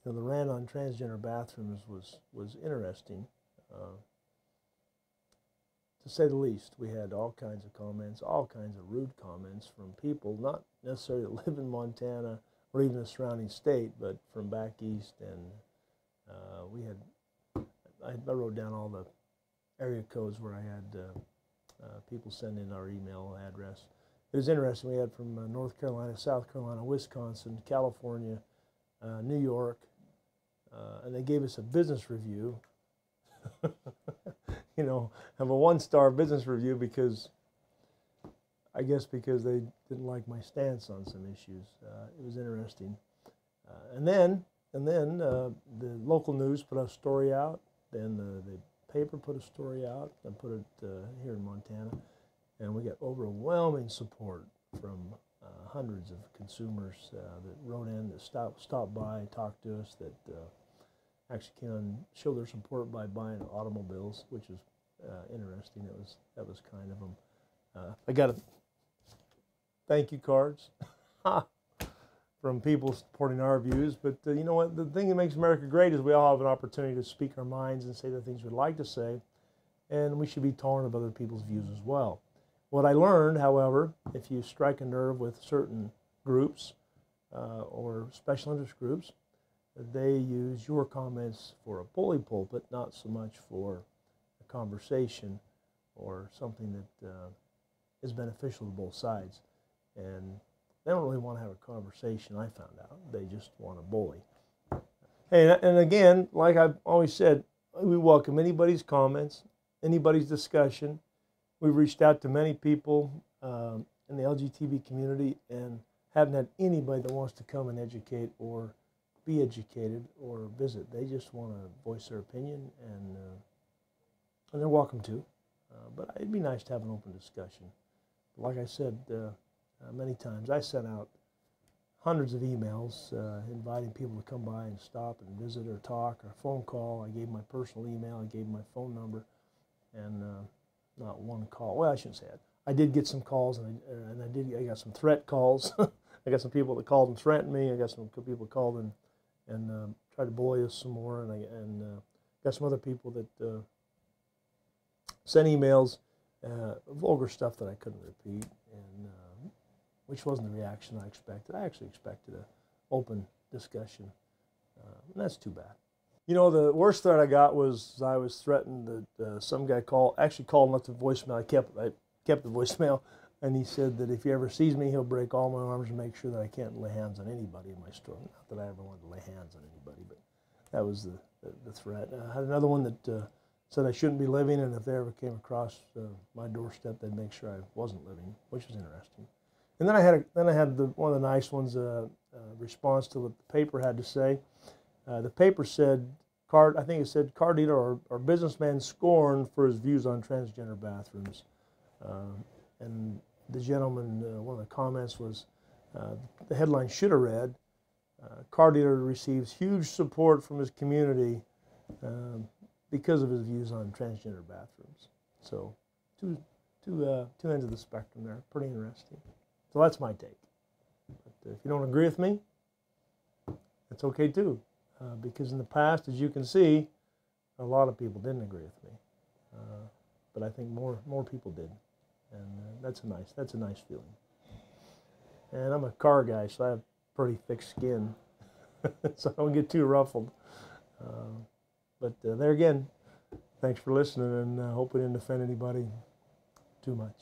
The rant on transgender bathrooms was interesting, to say the least. We had all kinds of comments, all kinds of rude comments from people, not necessarily that live in Montana or even the surrounding state, but from back east. And we had, I wrote down all the area codes where I had people send in our email address. It was interesting. We had from North Carolina, South Carolina, Wisconsin, California, New York, and they gave us a business review. You know, have a 1-star business review because, I guess because they didn't like my stance on some issues. It was interesting. And then the local news put a story out. Then the paper put a story out and put it here in Montana. And we got overwhelming support from hundreds of consumers that wrote in, that stopped by, talked to us, that actually came and showed their support by buying automobiles, which was interesting. That was kind of them. I got thank you cards from people supporting our views. But you know what? The thing that makes America great is we all have an opportunity to speak our minds and say the things we'd like to say, and we should be tolerant of other people's views as well. What I learned, however, if you strike a nerve with certain groups or special interest groups, they use your comments for a bully pulpit, not so much for a conversation or something that is beneficial to both sides. And they don't really want to have a conversation, I found out. They just want to bully. Hey, and again, like I've always said, we welcome anybody's comments, anybody's discussion. We've reached out to many people in the LGBT community and haven't had anybody that wants to come and educate or be educated or visit. They just want to voice their opinion, and they're welcome to. But it'd be nice to have an open discussion. Like I said many times, I sent out hundreds of emails inviting people to come by and stop and visit or talk or phone call. I gave my personal email, I gave my phone number, and not one call. Well, I shouldn't say that. I did get some calls, and I got some threat calls. I got some people that called and threatened me. I got some people that called and tried to bully us some more, and got some other people that sent emails, vulgar stuff that I couldn't repeat, and which wasn't the reaction I expected. I actually expected an open discussion, and that's too bad. You know, the worst threat I got was I was threatened that some guy actually called and left a voicemail. I kept the voicemail, and he said that if he ever sees me, he'll break all my arms and make sure that I can't lay hands on anybody in my store. Not that I ever wanted to lay hands on anybody, but that was the threat. I had another one that said I shouldn't be living, and if they ever came across my doorstep, they'd make sure I wasn't living, which was interesting. And then I had one of the nice ones, response to what the paper had to say. The paper said, I think it said, car dealer or businessman scorned for his views on transgender bathrooms. And the gentleman, one of the comments was, the headline should have read, car dealer receives huge support from his community because of his views on transgender bathrooms. So two ends of the spectrum there, pretty interesting. So that's my take. But if you don't agree with me, it's okay too. Because in the past, as you can see, a lot of people didn't agree with me. But I think more people did. And that's a nice feeling. And I'm a car guy, so I have pretty thick skin, so I don't get too ruffled. But there again, thanks for listening, and I hope we didn't offend anybody too much.